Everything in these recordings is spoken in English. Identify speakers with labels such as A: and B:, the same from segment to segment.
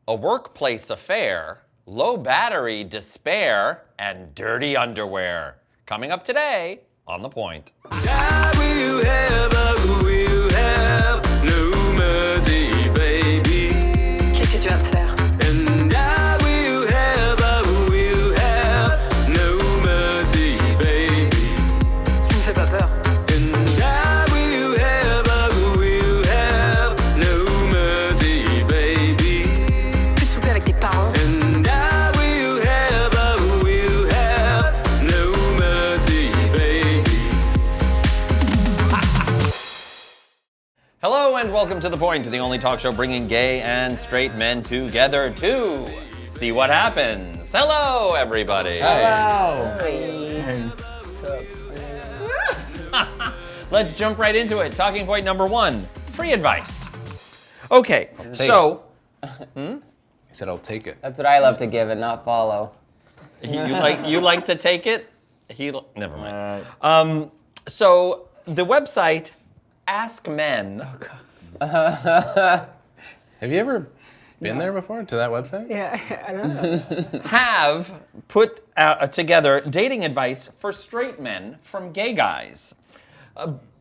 A: a workplace affair, low battery, despair, and dirty underwear. Coming up today on The Point.
B: Qu'est-ce que tu vas me faire? Tu me fais pas peur. Plus de souper avec tes parents.
A: Hello and welcome to The Point, the only talk show bringing gay and straight men together to see what happens. Hello, everybody.
C: Hello.
D: Hey.
A: Let's jump right into it. Talking point number one, free advice. Okay, so...
C: He said, I'll take it.
D: That's what I love to give and not follow.
A: You like to take it? Never mind. So the website Ask Men.
C: Have you ever been there before, to that website?
E: Yeah, I don't know.
A: Have put together dating advice for straight men from gay guys.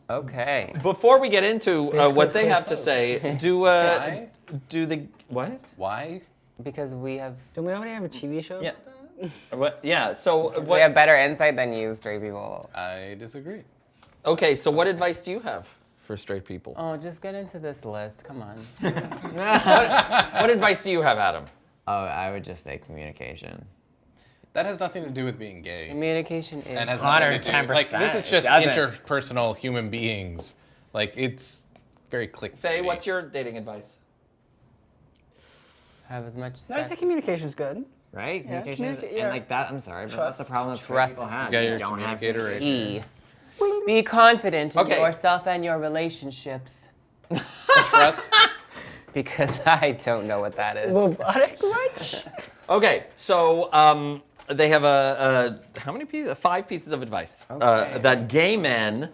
D: Okay.
A: Before we get into what they have to say, do the what?
C: Why?
D: Because we have
E: Don't we already have a TV show?
A: Yeah. What? Yeah. So
D: we have better insight than you straight people.
C: I disagree.
A: Okay. So what advice do you have for straight people?
D: Oh, just get into this list. Come on.
A: What advice do you have, Adam?
F: Oh, I would just say communication.
C: That has nothing to do with being gay.
D: Communication is
C: And has nothing to do,
F: 110%.
C: like, this is just
F: It doesn't.
C: interpersonal human beings. Like, it's very clickbaity.
A: Faye, what's your dating advice?
D: have as much
E: No, I
D: sex.
E: say communication's good.
F: Right?
E: Yeah,
F: Communication is,
E: communica- yeah.
F: and like that, I'm sorry, but that's the
E: Trust.
F: problem that
D: Trust.
F: people have.
C: You got
F: They
C: your
F: don't have
C: communicator right here.
D: E. Be confident in
A: Okay.
D: yourself and your relationships.
C: Trust.
D: Because I don't know what that is.
E: Robotic lunch?
A: Okay. So they have how many pieces? 5 pieces of advice
D: Okay.
A: that gay men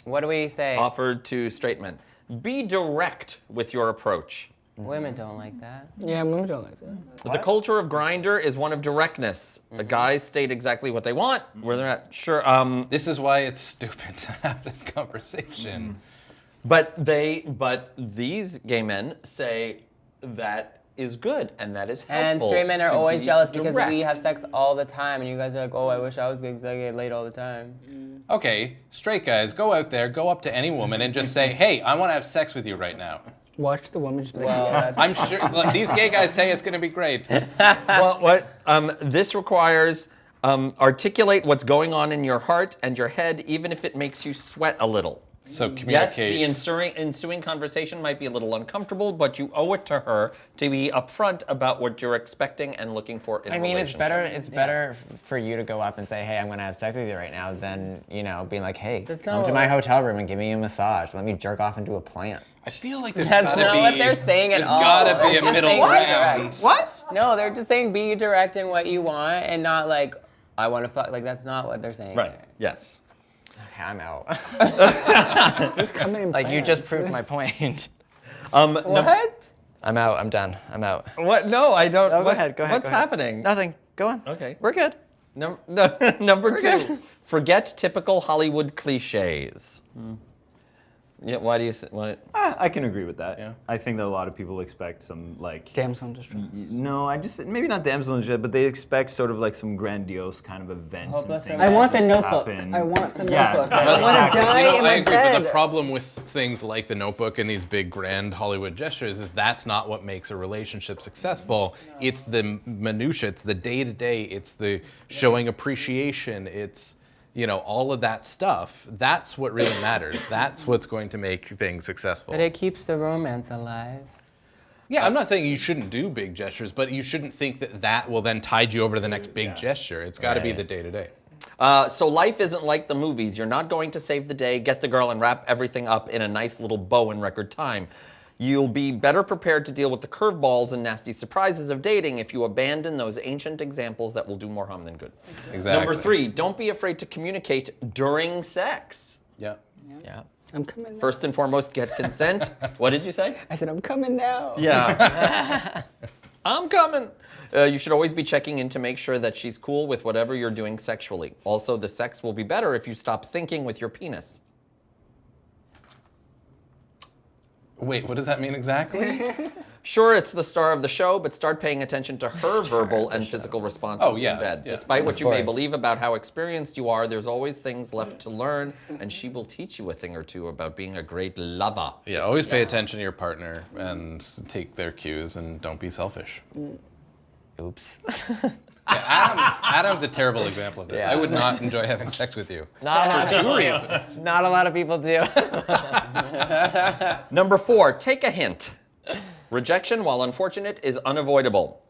D: What do we say?
A: offered to straight men. Be direct with your approach.
D: Women don't like that.
E: Yeah, women don't like that.
A: The culture of Grindr is one of directness. The guys state exactly what they want, where they're not sure.
C: This is why it's stupid to have this conversation.
A: But these gay men say that is good and that is helpful.
D: And straight men are
A: to
D: always
A: be
D: jealous because we
A: direct.
D: have sex all the time, and you guys are like, oh, I wish I was gay because I get laid all the time.
C: Okay, straight guys, go out there, go up to any woman and just say, hey, I want to have sex with you right now.
E: Watch the woman just be like,
D: Well,
E: yes.
C: I'm sure like, these gay guys say it's going to be great.
A: Well, this requires articulate what's going on in your heart and your head, even if it makes you sweat a little.
C: So
A: Yes,
C: communicate.
A: the ensuing conversation might be a little uncomfortable, but you owe it to her to be upfront about what you're expecting and looking for in a
F: I mean, it's
A: relationship.
F: better for you to go up and say, hey, I'm gonna have sex with you right now than, being like, hey,
D: That's
F: come
D: not
F: to
D: what-
F: my hotel room and give me a massage. Let me jerk off into a plant.
C: I feel like there's
D: That's
C: got to
D: not
C: be.
D: what they're saying at
C: There's
D: all.
C: got to be
D: They're
C: a
D: just
C: middle
D: saying
C: ground.
D: direct.
F: What?
D: No, they're just saying be direct in what you want and not like, I want to fuck. Like, that's not what they're saying.
A: Right, yes.
F: Okay, I'm out.
E: Just come in
F: Like, you just
E: plans.
F: proved my point.
D: What?
F: I'm out. I'm done. I'm out.
A: What? No, I don't.
F: Oh, go ahead. Go ahead.
A: What's
F: go ahead.
A: happening?
F: Nothing. Go on.
A: Okay.
F: We're good.
A: Number 2,
F: good.
A: forget typical Hollywood cliches. Yeah, why do you say, what?
G: I can agree with that.
C: Yeah.
G: I think that a lot of people expect some like.
E: Damsel in distress.
G: No, I just maybe not damsel in distress, but they expect sort of like some grandiose kind of events
D: Hopeless
G: and things.
D: romantic.
E: I want
G: that
E: the
G: just
E: Notebook.
G: happen.
E: I want the
G: Yeah,
E: Notebook.
G: right,
E: I want to
G: exactly.
E: die in
C: I
E: my
C: agree,
E: bed.
C: but the problem with things like the Notebook and these big grand Hollywood gestures is that's not what makes a relationship successful. It's the minutia, it's the day-to-day, it's the showing appreciation, it's all of that stuff. That's what really matters. That's what's going to make things successful.
D: But it keeps the romance alive.
C: Yeah, I'm not saying you shouldn't do big gestures, but you shouldn't think that that will then tide you over to the next big gesture. It's got to be
F: Right.
C: the day-to-day.
A: So life isn't like the movies. You're not going to save the day, get the girl, and wrap everything up in a nice little bow in record time. You'll be better prepared to deal with the curveballs and nasty surprises of dating if you abandon those ancient examples that will do more harm than good.
C: Exactly.
A: Number 3, don't be afraid to communicate during sex.
C: Yeah.
F: Yeah.
E: I'm coming now.
A: First and foremost, get consent. What did you say?
E: I said, I'm coming now.
A: Yeah. I'm coming. You should always be checking in to make sure that she's cool with whatever you're doing sexually. Also, the sex will be better if you stop thinking with your penis.
C: Wait, what does that mean exactly?
A: Sure, it's the star of the show, but start paying attention to her verbal and physical responses in bed.
C: Yeah.
A: Despite what you may
F: course.
A: believe about how experienced you are, there's always things left to learn, and she will teach you a thing or two about being a great lover.
C: Yeah, always pay attention to your partner and take their cues and don't be selfish.
F: Oops.
C: Yeah, Adam's a terrible example of this.
F: Yeah.
C: I would not enjoy having sex with you.
F: Not a lot
C: For
F: of
C: two reasons.
F: Not a lot of people do.
A: Number 4, take a hint. Rejection, while unfortunate, is unavoidable.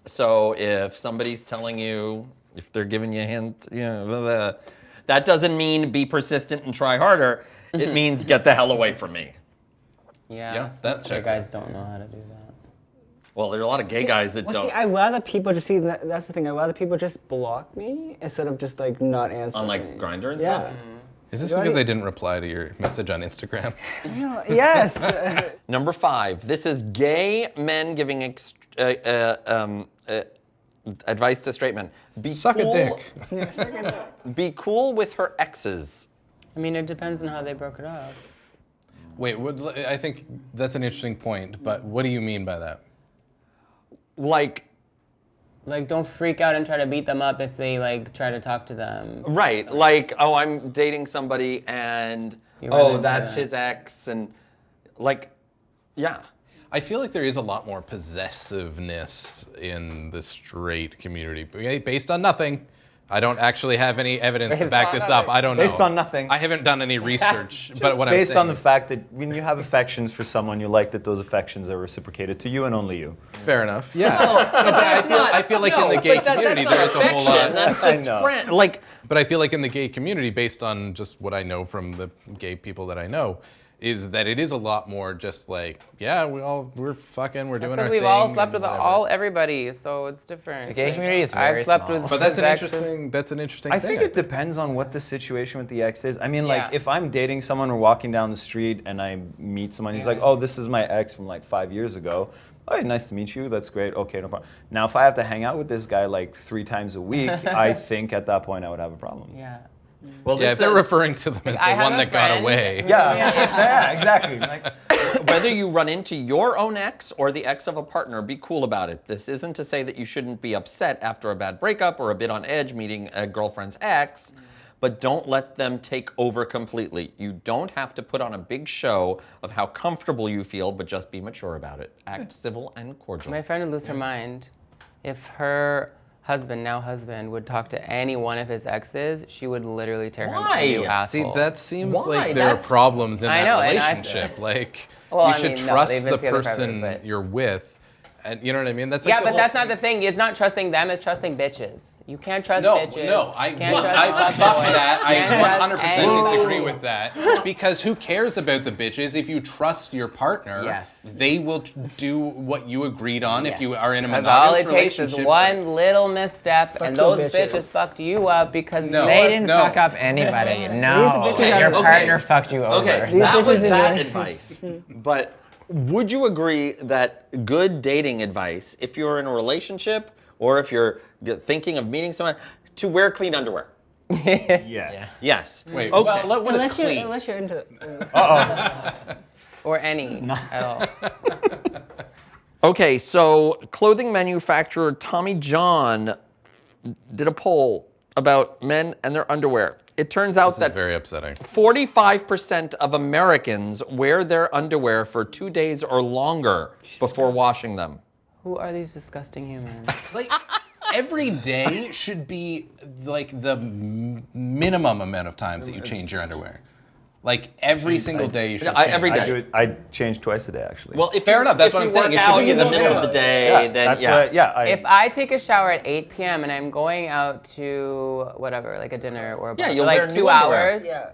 A: So if somebody's telling you, if they're giving you a hint, that doesn't mean be persistent and try harder. It means get the hell away from me.
D: Yeah,
C: that
D: gay
C: checks
D: guys don't know how to do that.
A: Well, there are a lot of gay guys that
E: Well,
A: don't.
E: see, I'd rather people just see that's the thing. I'd rather people just block me instead of just like not answering.
A: On
E: me.
A: like Grindr and
E: Yeah.
A: stuff?
C: Is this because I didn't reply to your message on Instagram?
E: Yes.
A: Number 5, this is gay men giving advice to straight men. Be
C: Suck a
A: cool-
C: dick.
A: Be cool with her exes.
D: I mean, it depends on how they broke it up.
C: Wait, I think that's an interesting point, but what do you mean by that?
A: Like,
D: Like, don't freak out and try to beat them up if they like try to talk to them.
A: right, like, oh, I'm dating somebody and,
D: You run into
A: that's
D: that.
A: his ex, and like, yeah.
C: I feel like there is a lot more possessiveness in the straight community, based on nothing. I don't actually have any evidence to
F: Based
C: back
F: on
C: this up.
F: nothing.
C: I don't know.
G: Based on nothing.
C: I haven't done any research, but what I'm
G: Based
C: saying
G: on the fact that when you have affections for someone, you like that those affections are reciprocated to you and only you.
C: fair enough. Yeah. No, but I feel like in the gay community there's a whole lot.
A: That's
G: I
A: just
G: know.
A: friend. Like,
C: But I feel like in the gay community, based on just what I know from the gay people that I know, is that it is a lot more just like, yeah, we're fucking, we're doing our
D: Because
C: thing.
D: we've all slept
C: and
D: with
C: whatever.
D: everybody, so it's different.
F: The gay community is very
D: I've slept
F: small.
D: with.
C: But that's an
D: exes.
C: interesting
G: I
C: thing.
G: think it depends on what the situation with the ex is. I mean, like,
D: Yeah.
G: if I'm dating someone or walking down the street and I meet someone, he's like, oh, this is my ex from like 5 years ago. Oh, hey, nice to meet you. That's great. Okay, no problem. Now, if I have to hang out with this guy like 3 times a week, I think at that point I would have a problem.
D: Yeah.
A: well,
C: Yeah,
A: this
C: if they're
A: says
C: referring to them as
D: I
C: the
D: have
C: one
D: a
C: that got
D: friend-
C: away.
G: Yeah, exactly. Like,
A: whether you run into your own ex or the ex of a partner, be cool about it. This isn't to say that you shouldn't be upset after a bad breakup or a bit on edge meeting a girlfriend's ex, but don't let them take over completely. You don't have to put on a big show of how comfortable you feel, but just be mature about it. Act civil and cordial.
D: My friend would lose her mind if her now husband, would talk to any one of his exes. She would literally tear
A: Why?
D: him a new
C: See,
D: asshole.
C: that seems
A: Why?
C: like there are
A: That's-
C: problems in
D: I
C: that
D: know, and I-
C: relationship. Like,
D: Well,
C: you
D: I
C: should
D: mean, no,
C: trust
D: they've been
C: the
D: together forever,
C: person
D: but-
C: you're with, and you know what I mean. That's like
D: Yeah,
C: the
D: but
C: whole
D: that's not the thing. It's not trusting them, it's trusting bitches. You can't trust
C: No,
D: bitches.
C: no, I
D: Can't trust
C: fuck
D: fuckboys.
C: that. I
D: Can't trust
C: 100%
D: any-
C: disagree with that. Because who cares about the bitches if you trust your partner?
F: Yes.
C: They will do what you agreed on if you
F: Yes.
C: are in a
D: Because all
C: monogamous
D: it takes
C: relationship.
D: is one little misstep, and
E: two
D: those
E: bitches.
D: bitches fucked you up because
C: No.
F: They didn't
C: No.
F: fuck up anybody. No.
E: bitches
F: Your
E: are-
F: partner fucked you over.
A: Okay,
E: These
A: that
E: bitches
A: was
E: didn't
A: that
E: do
A: advice. But would you agree that good dating advice, if you're in a relationship or if you're thinking of meeting someone, to wear clean underwear?
G: yes.
A: Yes.
C: Wait,
A: Okay.
C: well, what is clean?
E: Unless you're into
D: or any at all.
A: Okay, so clothing manufacturer Tommy John did a poll about men and their underwear. It turns out
C: This is
A: that
C: very upsetting.
A: 45% of Americans wear their underwear for 2 days or longer before washing them.
D: Who are these disgusting humans?
C: Like, every day should be like the minimum amount of times that you change your underwear. Like every single day you should.
A: I-
C: change.
A: every
G: I
A: day.
G: do it. I change twice a day actually.
A: Well, if
C: Fair
A: you,
C: enough, that's
A: if
C: what
A: you
C: I'm saying.
A: work
C: It should
A: out
C: be
A: in the
C: the
A: middle of
C: minimum.
A: the day,
G: yeah,
A: then
G: that's
A: yeah.
G: what. Yeah,
D: If I take a shower at 8 p.m. and I'm going out to whatever, like a dinner or a
A: Yeah,
D: bar
A: you'll
D: for like
A: wear
D: 2
A: new underwear.
D: hours,
E: yeah.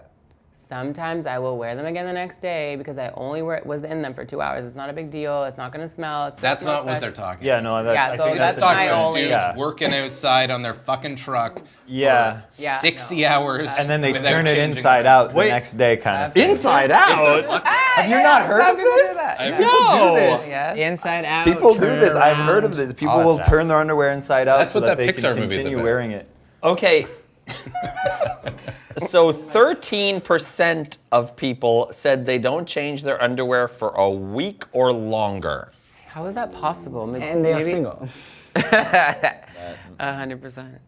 D: Sometimes I will wear them again the next day because I only was in them for 2 hours. It's not a big deal. It's not gonna smell.
C: That's not what they're talking
G: Yeah,
C: about.
G: no,
D: Yeah,
G: I
D: so
G: think
D: that's
C: Let's talk
D: my
C: about
D: only-
C: dudes
G: Yeah.
C: working outside on their fucking truck
G: Yeah.
C: for
D: Yeah,
C: 60
D: no.
C: hours.
G: And then they
C: without
G: turn it
C: changing
G: inside
C: oil.
G: out the
A: Wait.
G: next day, kind of thing.
A: Inside out.
G: Have you not heard of this?
A: No.
D: Yes.
F: Inside out.
G: People do
F: turn
G: this. I've heard of
F: around,
G: this. People
F: all that
G: will
F: stuff.
G: turn their underwear inside out
C: That's
G: so
C: what
G: that
C: that
G: they
C: Pixar
G: can
C: movie's
G: continue
C: about.
G: wearing it.
A: Okay. So 13% of people said they don't change their underwear for a week or longer.
D: How is that possible?
E: And they are single.
D: 100%.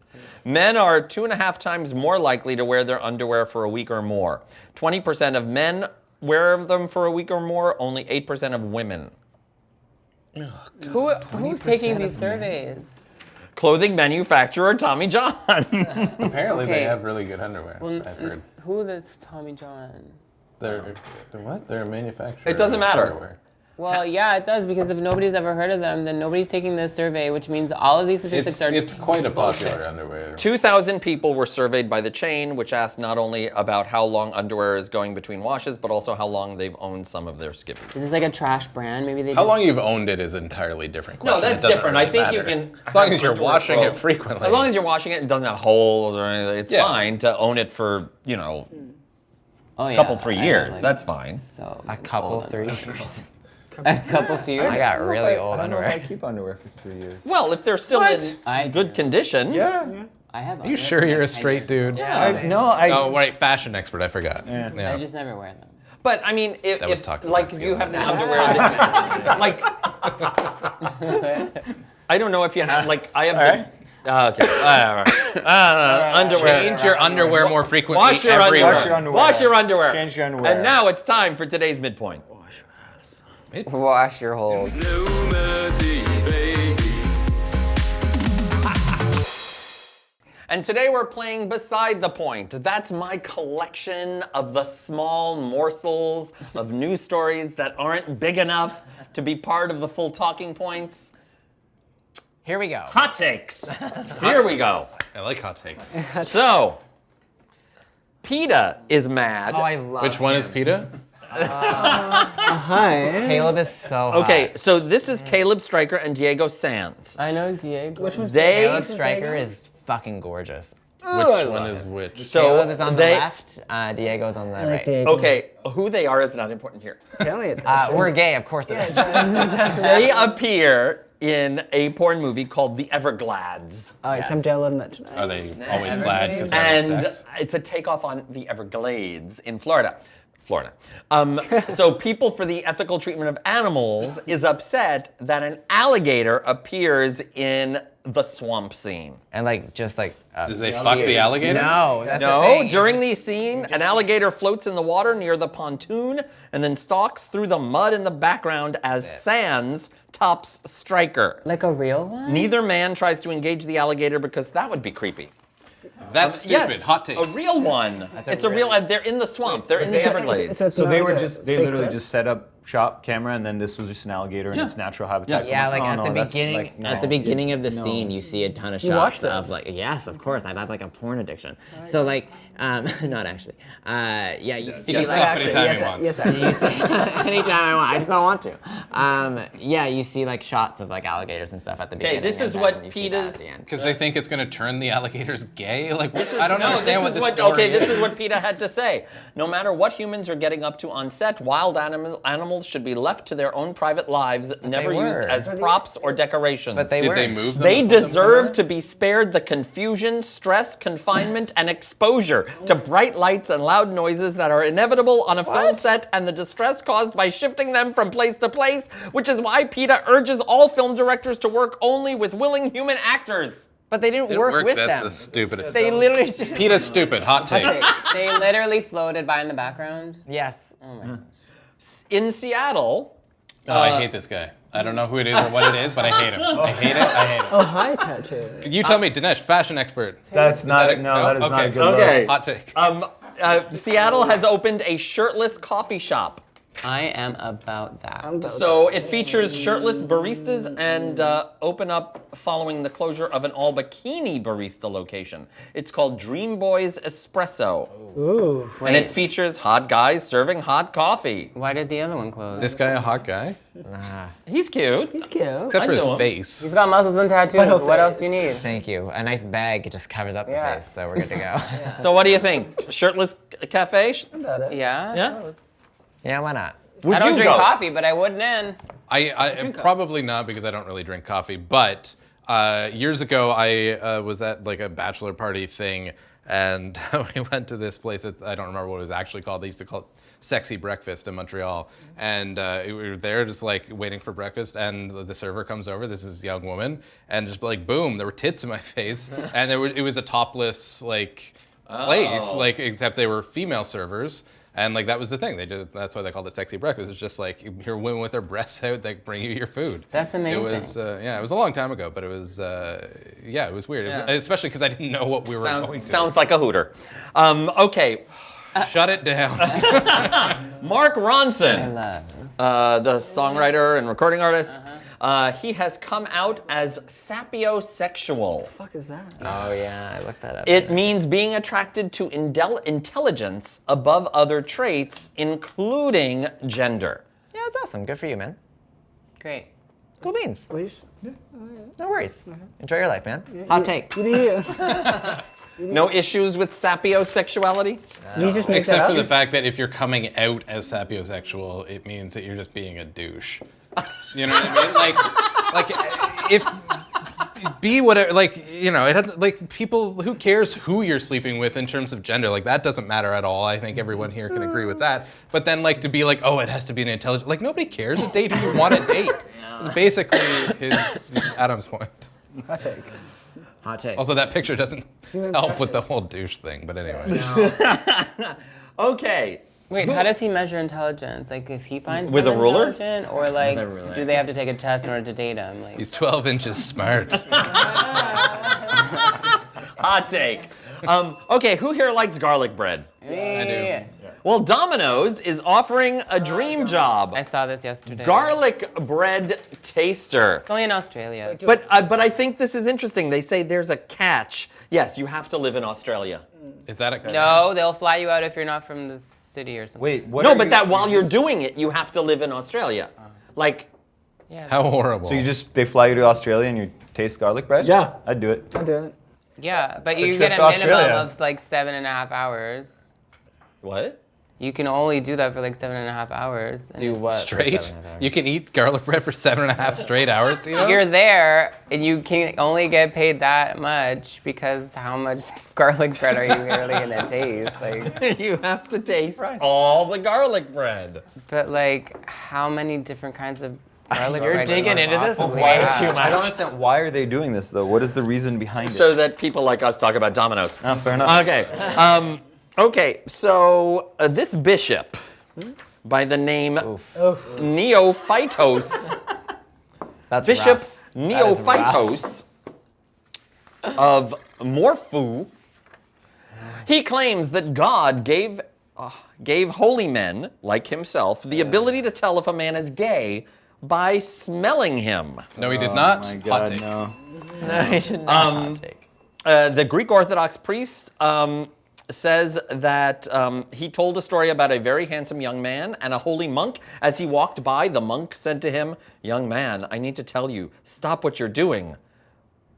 A: Men are 2.5 times more likely to wear their underwear for a week or more. 20% of men wear them for a week or more, only 8% of women.
D: Who's taking these surveys?
A: Clothing manufacturer Tommy John.
C: Apparently
D: Okay.
C: they have really good underwear,
D: Well,
C: I've heard.
D: Who is Tommy John?
C: They're what? They're a manufacturer.
A: It doesn't
C: of
A: matter.
C: underwear.
D: Well, yeah, it does because if nobody's ever heard of them, then nobody's taking this survey, which means all of these statistics
C: It's
D: are.
C: quite a popular underwear.
A: 2,000 people were surveyed by the chain, which asked not only about how long underwear is going between washes, but also how long they've owned some of their skivvies.
D: Is this like a trash brand? Maybe they.
C: How
D: just-
C: long you've owned it is entirely different
A: No,
C: question.
A: that's
C: It doesn't
A: different.
C: really
A: I think you
C: matter.
A: can
C: As long
A: have
C: as you're
A: underwear
C: washing
A: for-
C: it frequently.
A: As long as you're washing it and it doesn't have holes or anything, it's
C: Yeah.
A: fine to own it for,
D: Oh, yeah,
A: couple, 3
D: I
A: years.
D: like-
A: That's fine.
D: So
F: A couple,
D: old
F: 3
D: underwear.
F: years.
D: A couple few.
F: I got really old
G: I don't know if I
F: underwear.
G: keep underwear for 3 years.
A: Well, if they're still
C: What?
D: I
A: in good
D: do.
A: condition.
G: Yeah.
D: I have.
C: Are you sure you're a straight dude?
G: I
C: Oh, right, fashion expert. I forgot.
G: Yeah.
D: I just never wear them.
A: But I mean, if,
C: That was toxic
A: like you have the underwear, that, like I don't know if you have like I have the okay underwear.
C: Change your underwear more frequently
A: Wash your
C: every
A: underwear.
G: Wash your underwear.
A: Wash your underwear.
G: Change your underwear.
A: And now it's time for today's midpoint.
D: Wash your hold.
A: And today we're playing Beside the Point. That's my collection of the small morsels of news stories that aren't big enough to be part of the full talking points.
F: Here we go.
A: Hot takes. Here we go.
C: I like hot takes.
A: So, PETA is mad.
F: Oh, I love
C: Which one is PETA?
E: Hi.
F: Caleb is so hot.
A: Okay, so this is Caleb Stryker and Diego Sanz.
D: I know Diego.
E: Which one's
A: They
F: Caleb Stryker is fucking gorgeous.
C: Which one is which?
A: so
F: Caleb is on the
A: they-
F: left, Diego's on the
E: I like
F: right.
E: Diego.
A: Okay, who they are is not important here.
E: Tell me.
F: We're gay, of course it is.
A: They appear in a porn movie called The Everglades.
E: All right, so I'm downloading that tonight.
C: Are they always glad because they're having
A: And
C: sex?
A: it's a takeoff on the Everglades in Florida. So people for the ethical treatment of animals is upset that an alligator appears in the swamp scene.
F: And like, just like.
C: Did they fuck the alligator?
F: No, that's the
A: No,
F: thing. It's
A: during
F: just-
A: the scene, an alligator floats in the water near the pontoon and then stalks through the mud in the background as Sands tops Stryker.
D: Like a real one?
A: Neither man tries to engage the alligator because that would be creepy.
C: That's stupid.
A: Yes,
C: Hot take.
A: a real one. It's a real. They're in the swamp. They're in the Everglades.
E: it's
G: So
E: not
G: they were
E: like a
G: just, they
E: fake
G: literally
E: clip?
G: just set up shop camera and then this was just an alligator in its natural habitat.
F: Yeah, like
G: Oh,
F: at
G: no,
F: the
G: that's,
F: beginning,
G: like,
F: at the
G: no.
F: beginning of the
G: No.
F: scene, you see a ton of
E: You watched
F: shots of
E: this?
F: like, yes, of course, I have like a porn addiction. So like, not actually. Yeah, you see
C: He can
F: like,
C: stop anytime he wants.
E: Yes, I
F: you see anytime I want. I just don't want to. Yeah, you see like shots of like alligators and stuff at the beginning.
A: this
F: and
A: is
F: then
A: what
F: you see that at
A: PETA's-
F: the end.
C: Because they think it's going to turn the alligators gay? Like, I don't
A: No,
C: understand what
A: this
C: this
A: is
C: story
A: okay,
C: is.
A: this is what PETA had to say. No matter what humans are getting up to on set, wild animals should be left to their own private lives, never used
F: were.
A: as props or decorations.
F: But they
C: Did they
F: weren't.
C: move them?
A: They
C: and put them
A: deserve
C: somewhere?
A: to be spared the confusion, stress, confinement, and exposure to bright lights and loud noises that are inevitable on a film set and the distress caused by shifting them from place to place, which is why PETA urges all film directors to work only with willing human actors.
F: But they didn't
C: Didn't
F: work with
C: That's
F: them.
C: the stupid.
F: They literally just.
C: PETA's stupid. Hot take.
D: They literally floated by in the background.
F: Yes.
A: In Seattle,
C: Oh, I hate this guy. I don't know who it is or what it is, but I hate him. I hate it. I hate him.
E: Oh, hi, tattoo.
C: You tell me, Dinesh, fashion expert.
G: That's not,
C: that a-
G: no,
C: no?
G: that is not
C: Okay.
G: a good look.
A: Okay.
C: Hot take.
A: Seattle has opened a shirtless coffee shop.
D: I am about that.
A: So it features shirtless baristas and open up following the closure of an all-bikini barista location. It's called Dream Boys Espresso.
E: Ooh.
A: And it features hot guys serving hot coffee.
D: Why did the other one close?
C: Is this guy a hot guy?
A: He's cute.
E: He's cute.
C: Except for
A: I
C: his
A: know him.
C: face.
D: He's got muscles and tattoos.
E: But
D: What
E: no
D: else do you need?
F: Thank you. A nice bag just covers up the
D: Yeah.
F: face, so we're good to go.
A: So what do you think? Shirtless cafe?
E: About it.
D: Yeah?
A: Yeah?
F: Yeah, why not?
A: Would
D: I don't
A: you
D: drink
A: go?
D: coffee, but I wouldn't in.
C: I probably not because I don't really drink coffee. But years ago, I was at like a bachelor party thing, and we went to this place that I don't remember what it was actually called. They used to call it Sexy Breakfast in Montreal, and we were there just like waiting for breakfast, and the server comes over. This is a young woman, and just like boom, there were tits in my face, and it was a topless like place, like except they were female servers. And like that was the thing. That's why they called it Sexy Breakfast. It's just like here women with their breasts out that bring you your food.
D: That's amazing.
C: It was it was a long time ago, but it was it was weird. It was, especially because I didn't know what we were going to.
A: Sounds like a hooter. Okay,
C: Shut it down.
A: Mark Ronson,
D: Love.
A: the songwriter and recording artist. He has come out as sapiosexual.
E: What the fuck is that?
F: Oh yeah, I looked that up.
A: It means being attracted to intelligence above other traits, including gender.
F: Yeah, that's awesome. Good for you, man.
D: Great.
F: Cool beans.
E: Please.
F: No worries. Enjoy your life, man. Hot take.
A: No issues with sapiosexuality?
E: You just make
C: Except
E: that
C: for
E: up?
C: the fact that if you're coming out as sapiosexual, it means that you're just being a douche. You know what I mean? Like if be whatever, like, you know, it has, like, people, who cares who you're sleeping with in terms of gender? Like, that doesn't matter at all. I think everyone here can agree with that. But then, like, to be like, oh, it has to be an intelligent, like, nobody cares. Just date who you want to date. It's basically Adam's point.
E: Hot take.
F: Hot take.
C: Also, that picture doesn't help with the whole douche thing, but anyway.
A: Okay.
D: Wait, how does he measure intelligence? Like, if he finds
A: With
D: them
A: a ruler?
D: intelligent, or like,
F: With a ruler.
D: do they have to take a test in order to date him? Like,
C: He's 12 inches smart.
A: Hot take. Okay, who here likes garlic bread?
D: I
A: Well, Domino's is offering a dream job.
D: I saw this yesterday.
A: Garlic bread taster.
D: It's only in Australia.
A: But I think this is interesting. They say there's a catch. Yes, you have to live in Australia.
C: Is that a...
D: No, they'll fly you out if you're not from the city or something.
G: Wait, what?
A: No,
G: are
A: but
G: you-
A: that while you're doing it, you have to live in Australia. Like,
D: Yeah.
C: How horrible.
G: So they fly you to Australia and you taste garlic bread?
A: Yeah.
G: I'd do it.
E: I'll do it.
D: Yeah, but
G: a
D: you
G: trip
D: get
G: to
D: a minimum
G: Australia.
D: of like 7.5 hours.
A: what?
D: You can only do that for like 7.5 hours. And
F: Do what? for
C: Straight?
F: 7.5 hours?
C: You can eat garlic bread for 7.5 straight hours, do you know?
D: You're there, and you can only get paid that much because how much garlic bread are you really gonna taste? Like,
A: You have to taste all the garlic bread.
D: but like, how many different kinds of garlic
F: You're
D: bread? can
F: digging
D: you
F: into this
D: possibly
F: way
D: have?
F: too
G: I don't
F: much.
G: understand. Why are they doing this, though? What is the reason behind it?
A: So that people like us talk about Domino's.
G: Oh, fair enough.
A: Okay. Okay, so this bishop by the name Neophytos,
F: That's
A: Bishop
F: rough.
A: Neophytos of Morphu, he claims that God gave holy men like himself the ability to tell if a man is gay by smelling him.
C: No, he did not.
G: Oh my
C: Hot
G: God,
C: take.
G: no.
F: No, you should not hot take.
A: The Greek Orthodox priest says that he told a story about a very handsome young man and a holy monk. As he walked by, the monk said to him, "Young man, I need to tell you, stop what you're doing."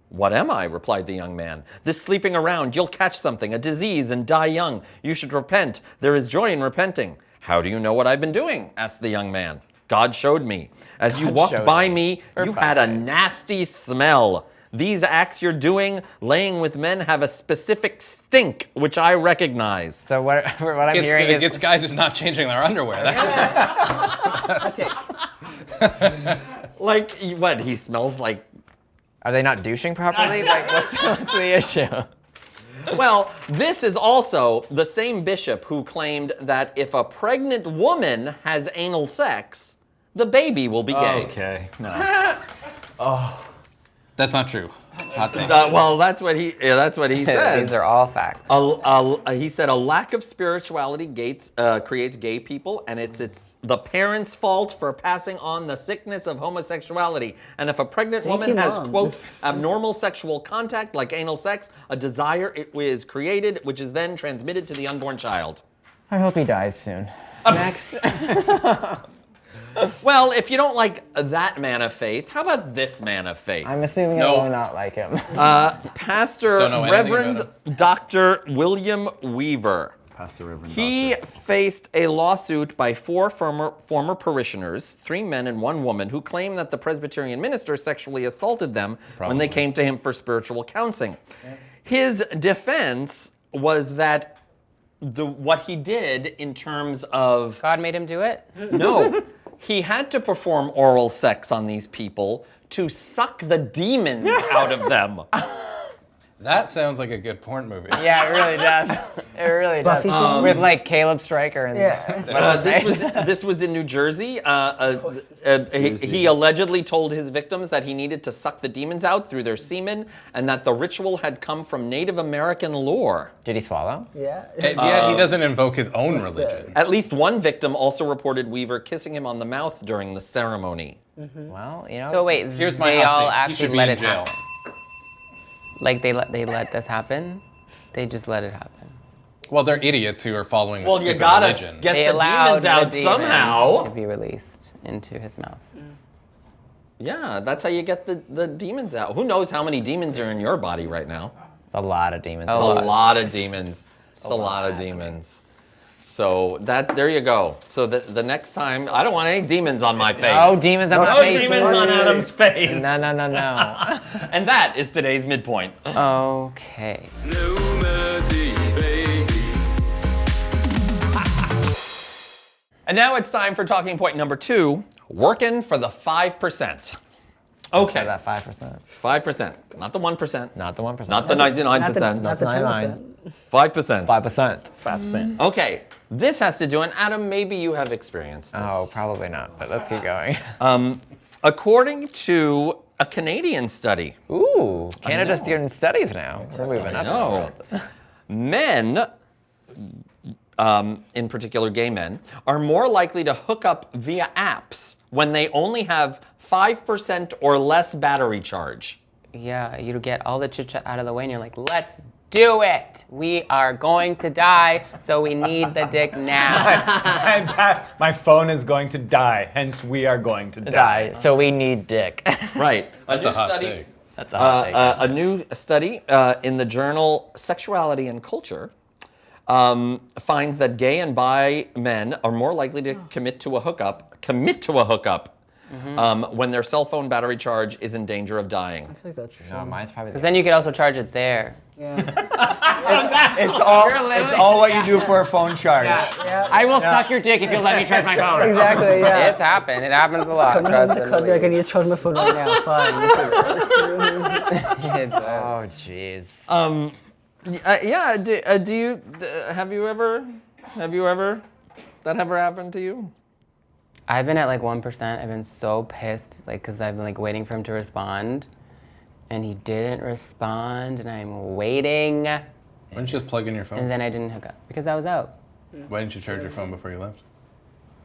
A: "What am I?" replied the young man. "This sleeping around, you'll catch something, a disease, and die young. You should repent. There is joy in repenting." "How do you know what I've been doing?" asked the young man. "God showed me. As you
F: God
A: walked
F: showed
A: by
F: me.
A: me, you had a nasty smell. These acts you're doing, laying with men, have a specific stink, which I recognize."
F: So what I'm hearing is
C: It's guys who's not changing their underwear. That's
A: Like, what? He smells like.
F: are they not douching properly? Like what's the issue?
A: Well, this is also the same bishop who claimed that if a pregnant woman has anal sex, the baby will be gay.
G: Okay. No.
C: That's not true. Hot take.
A: Well, that's what he says.
D: These are all facts.
A: He said a lack of spirituality creates gay people, and it's the parents' fault for passing on the sickness of homosexuality. And if a pregnant woman
E: you,
A: has,
E: Mom.
A: quote, abnormal sexual contact like anal sex, a desire is created, which is then transmitted to the unborn child.
F: I hope he dies soon. Next.
A: Well, if you don't like that man of faith, how about this man of faith?
F: I'm assuming
C: No.
F: I will not like him.
A: Pastor
C: Don't know anything
A: Reverend
C: about
A: Dr. William Weaver.
G: Pastor Reverend
A: He faced a lawsuit by 4 former parishioners, 3 men and 1 woman, who claimed that the Presbyterian minister sexually assaulted them when they came to him for spiritual counseling. His defense was that what he did in terms of
D: God made him do it?
A: no, he had to perform oral sex on these people to suck the demons out of them.
C: That sounds like a good porn movie.
F: Yeah, it really does. It really does.
E: Buffy
F: With like Caleb Stryker and
A: This was in New Jersey. He allegedly told his victims that he needed to suck the demons out through their semen, and that the ritual had come from Native American lore.
F: Did he swallow?
E: Yeah.
C: And yet he doesn't invoke his own religion.
A: At least one victim also reported Weaver kissing him on the mouth during the ceremony.
F: Well, you know.
D: So wait,
C: Here's my
D: they
C: hot
D: all
C: take. He
D: actually
C: should be
D: let
C: in
D: it
C: jail.
D: happen? Like they let this happen? They just let it happen.
C: Well, they're idiots who are following a
A: Well, you
C: stupid
A: gotta
C: religion.
A: get
D: They
A: the
D: allowed
A: demons
D: the
A: out
D: demons
A: somehow.
D: to be released into his mouth.
A: Yeah, that's how you get the demons out. Who knows how many demons are in your body right now?
F: It's a lot of demons.
A: It's a lot of demons. It's a lot of demons. So there you go. So the next time, I don't want any demons on my face.
F: Oh, demons on my
A: No
F: face.
A: demons on Adam's face.
F: No.
A: And that is today's midpoint.
D: Okay.
B: No mercy, baby.
A: And now it's time for talking point number 2, working for the 5%. Okay,
F: That 5%.
A: 5%, not the 1%,
F: Not the 1%.
A: not the 99%,
E: Not the
F: 99.
E: 10%.
A: 5%.
F: 5%.
G: 5%.
A: Okay, this has to do, and Adam, maybe you have experienced this.
F: Oh, probably not, but let's keep going.
A: According to a Canadian study,
F: Ooh, Canada's doing studies now. We're moving up.
A: no, men, in particular gay men, are more likely to hook up via apps when they only have 5% or less battery charge.
D: Yeah, you get all the chit chat out of the way and you're like, let's do it. We are going to die, so we need the dick now.
G: My phone is going to die, hence we are going to die.
F: So we need dick.
A: Right.
C: That's a hot take.
F: That's a hot take.
A: A new study in the journal Sexuality and Culture finds that gay and bi men are more likely to commit to a hookup when their cell phone battery charge is in danger of dying.
E: I feel like that's true.
F: No, mine's probably
D: Because then you could also charge it there.
E: Yeah.
G: It's all what you do for a phone charge.
E: Yeah.
F: I will suck your dick if you'll let me charge my phone.
E: Exactly, yeah.
D: It's happened. It happens a lot.
E: Come
D: Trust
E: home to club, like, I need to charge my phone right now. Fine.
F: Oh, jeez.
A: Yeah. Have you ever that ever happened to you?
D: I've been at like 1%. I've been so pissed, like, because I've been like waiting for him to respond, and he didn't respond, and I'm waiting,
C: Why didn't you just plug in your
D: and
C: phone?
D: then I didn't hook up because I was out.
C: Why didn't you charge your phone before you left?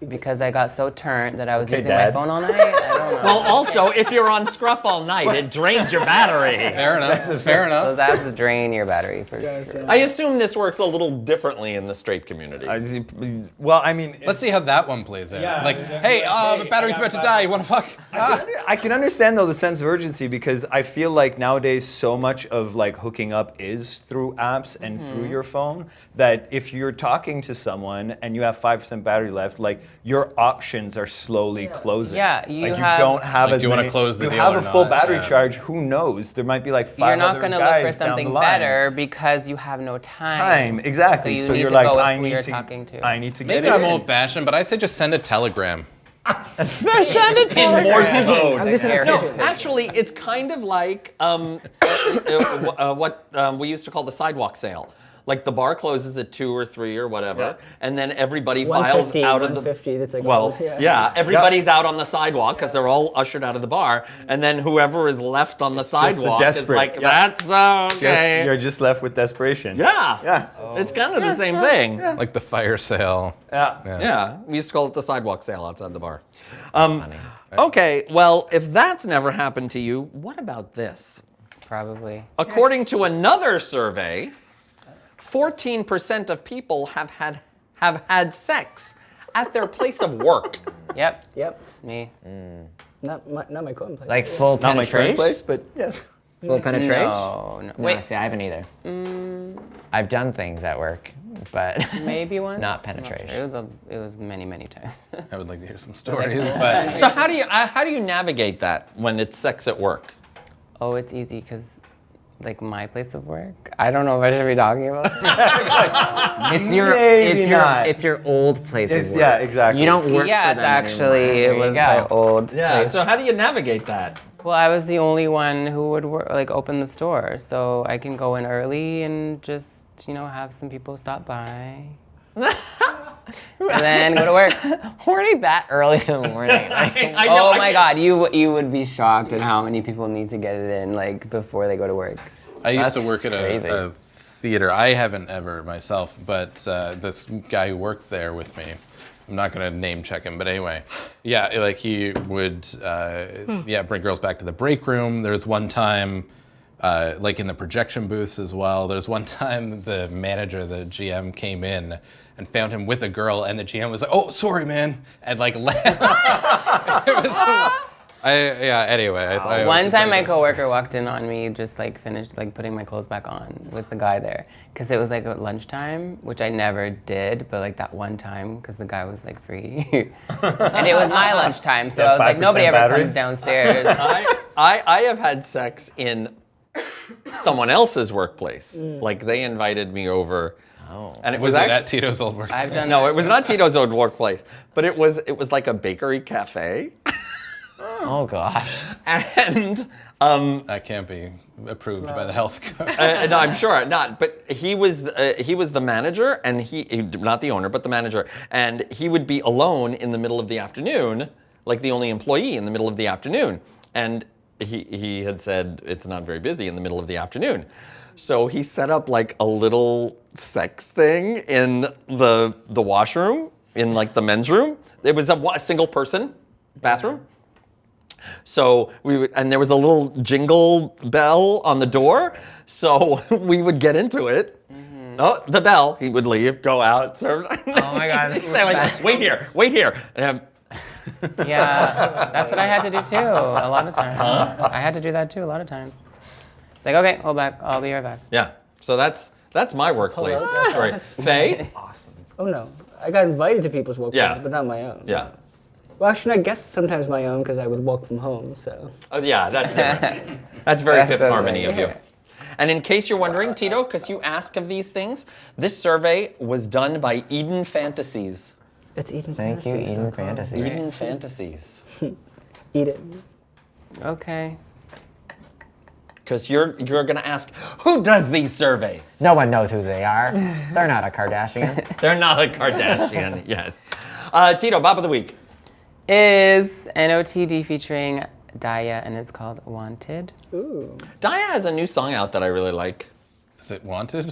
D: Because I got so turned that I was
G: Okay,
D: using
G: Dad.
D: my phone all night. I don't know.
A: Well, also, if you're on scruff all night, it drains your battery.
C: Fair enough. Fair enough.
D: Those apps drain your battery for sure.
A: I assume this works a little differently in the straight community.
G: Well, I mean,
C: Let's see how that one plays out.
G: Yeah,
C: Like,
G: exactly.
C: hey, the battery's about to die. You want to fuck?
G: I can understand though the sense of urgency because I feel like nowadays so much of like hooking up is through apps and through your phone that if you're talking to someone and you have 5% battery left, like your options are slowly closing.
D: Yeah, you
G: like
D: have-
G: you don't have
C: Like,
G: as
C: do you wanna
G: many-
C: close the
G: you
C: deal
G: have
C: or
G: a full
C: not?
G: battery
C: Yeah.
G: charge. Who knows? There might be like 5
D: You're not
G: other
D: going to
G: guys
D: look for
G: down the
D: something
G: line.
D: better because you have no time.
G: Exactly.
D: So
G: So
D: you
G: you're
D: need to
G: like,
D: go with
G: I
D: who
G: need
D: you're
G: to.
D: talking to.
G: I need to get
C: Maybe
G: it
C: I'm
G: in.
C: old-fashioned, but I say just send a telegram.
A: In Morse code.
E: I'm just in a
D: No,
E: pigeon.
A: Actually, it's kind of like what we used to call the sidewalk sale. Like the bar closes at 2 or 3 or whatever,
C: Yeah.
A: and then everybody files
E: 150,
A: out of the.
E: 150, that's like
A: Well,
E: yeah.
A: yeah, everybody's out on the sidewalk because they're all ushered out of the bar, and then whoever is left on the
G: just the
A: sidewalk is
G: desperate.
A: like,
G: Yeah.
A: that's
G: Just,
A: okay.
G: you're just left with desperation.
A: Yeah.
G: Yeah.
A: It's kind of the same thing.
C: Like the fire sale.
G: Yeah.
A: Yeah, we used to call it the sidewalk sale outside the bar.
F: Funny.
A: Okay, well, if that's never happened to you, what about this?
D: Probably.
A: According to another survey, 14% of people have had sex at their place of work.
D: Yep.
E: Yep.
D: Me.
E: Not my current place.
F: Like full
G: Not my
F: penetration.
G: current place, but yes.
F: Full penetration.
D: No.
F: No,
D: Wait.
F: see, I haven't either. I've done things at work, but
D: Maybe once.
F: not
D: I'm sure.
F: penetration.
D: It was many times.
C: I would like to hear some stories, but
A: So how do you navigate that when it's sex at work?
D: Oh, it's easy because, like, my place of work. I don't know if I should be talking about it.
F: It's your old place of work.
G: Yeah, exactly.
F: You don't work
D: Yeah,
F: for
D: it's
F: them
D: actually
F: anymore.
D: it
F: There you
D: was
F: go.
D: my old.
A: Yeah.
D: place.
A: So how do you navigate that?
D: Well, I was the only one who would open the store, so I can go in early and just have some people stop by, and then go to work.
F: Horny that early in the morning. Like,
A: I know,
D: Oh
A: I
D: my
A: can't-
D: God, you would be shocked at how many people need to get it in like before they go to work.
C: I used to
F: That's
C: work at
F: crazy.
C: a theater. I haven't ever myself, but this guy who worked there with me, I'm not gonna name check him, but anyway, yeah, like he would, bring girls back to the break room. There was one time, like in the projection booths as well. There's one time the manager, the GM, came in and found him with a girl, and the GM was like, "Oh, sorry, man," and like left. It was. Anyway. I always
D: One time
C: enjoy
D: my
C: those
D: coworker
C: stories.
D: walked in on me just like finished like putting my clothes back on with the guy there because it was like at lunchtime, which I never did, but like that one time because the guy was like free and it was my lunchtime, so
G: That
D: I was like
G: 5%
D: nobody ever
G: battery?
D: comes downstairs.
A: I have had sex in someone else's workplace. Like they invited me over.
F: Oh.
A: And it
C: Was
A: was,
C: it at Tito's old work?
D: I've done
A: No,
D: that.
A: it was not Tito's old workplace, but it was like a bakery cafe.
F: Oh gosh.
A: And
C: That can't be approved by the health code.
A: no, I'm sure not. But he was the manager, and he not the owner, but the manager, and he would be alone in the middle of the afternoon, like the only employee in the middle of the afternoon, and he had said it's not very busy in the middle of the afternoon. So he set up like a little sex thing in the washroom, in like the men's room. It was a single person bathroom. So and there was a little jingle bell on the door. So we would get into it. Oh, the bell. He would leave, go out, serve.
F: Oh my God.
A: Say like, wait here. And
D: Yeah, that's what I had to do too a lot of times. I had to do that too a lot of times. It's like, okay, hold back, I'll be right back.
A: yeah. So that's my workplace story. Faye?
E: Oh no, I got invited to people's workplaces,
A: Yeah.
E: but not my own.
A: Yeah.
E: Well, actually, I guess sometimes my own because I would walk from home. So.
A: Oh, yeah, that's different. That's very Fifth
D: That's
A: Harmony
D: right.
A: of you. And in case you're wondering, Tito, because you ask of these things, this survey was done by Eden Fantasies.
E: It's Eden
F: Thank you,
E: Fantasies.
F: Eden Fantasies.
A: Eden Fantasies.
E: Eat it.
D: Okay.
A: Because you're gonna ask, who does these surveys?
F: No one knows who they are. They're not a Kardashian.
A: They're not a Kardashian, yes. Tito, Bop of the Week.
D: Is NOTD featuring Daya and it's called Wanted.
E: Ooh.
A: Daya has a new song out that I really like.
C: Is it wanted?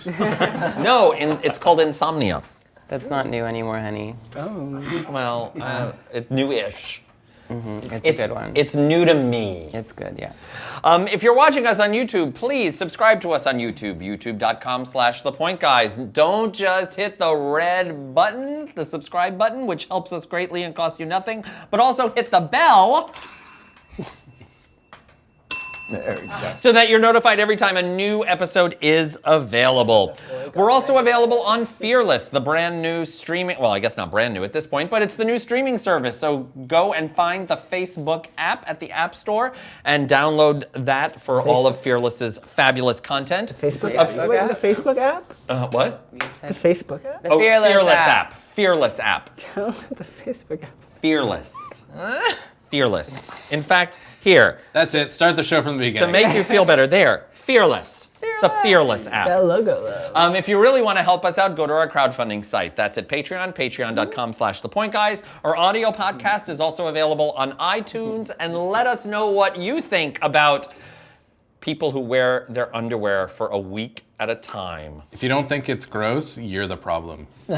A: No, it's called Insomnia.
D: That's not new anymore, honey.
A: Well, it's new-ish.
D: It's a good one.
A: It's new to me.
D: It's good, yeah.
A: If you're watching us on YouTube, please subscribe to us on YouTube, youtube.com/thepointguys. Don't just hit the red button, the subscribe button, which helps us greatly and costs you nothing, but also hit the bell so that you're notified every time a new episode is available. We're also available on Fearless, the brand new streaming, well, I guess not brand new at this point, but it's the new streaming service. So go and find the Facebook app at the App Store and download that for all of Fearless's fabulous content.
E: Facebook
D: Yeah,
E: app?
D: Facebook
E: Wait,
D: app?
E: the Facebook app?
A: What?
E: The Facebook app?
D: The Fearless app.
A: Fearless app.
E: the Facebook app.
A: Fearless. fearless. In fact, here,
C: That's it. Start the show from the
A: to
C: beginning.
A: make you feel better, there, fearless. The Fearless app.
E: That logo though.
A: If you really want to help us out, go to our crowdfunding site. That's at Patreon, patreon.com/thepointguys. Our audio podcast is also available on iTunes. And let us know what you think about people who wear their underwear for a week at a time.
C: If you don't think it's gross, you're the problem.
D: Go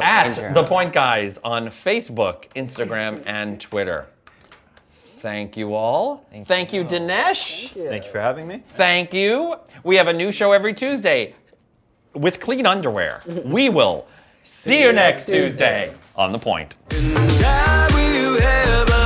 A: At
D: find your
A: The
D: own.
A: Point Guys on Facebook, Instagram, and Twitter. Thank you all. Thank you, Danesh.
G: Thank you for having me.
A: Thank you. We have a new show every Tuesday with clean underwear. We will see you next Tuesday on The Point.
B: Have you ever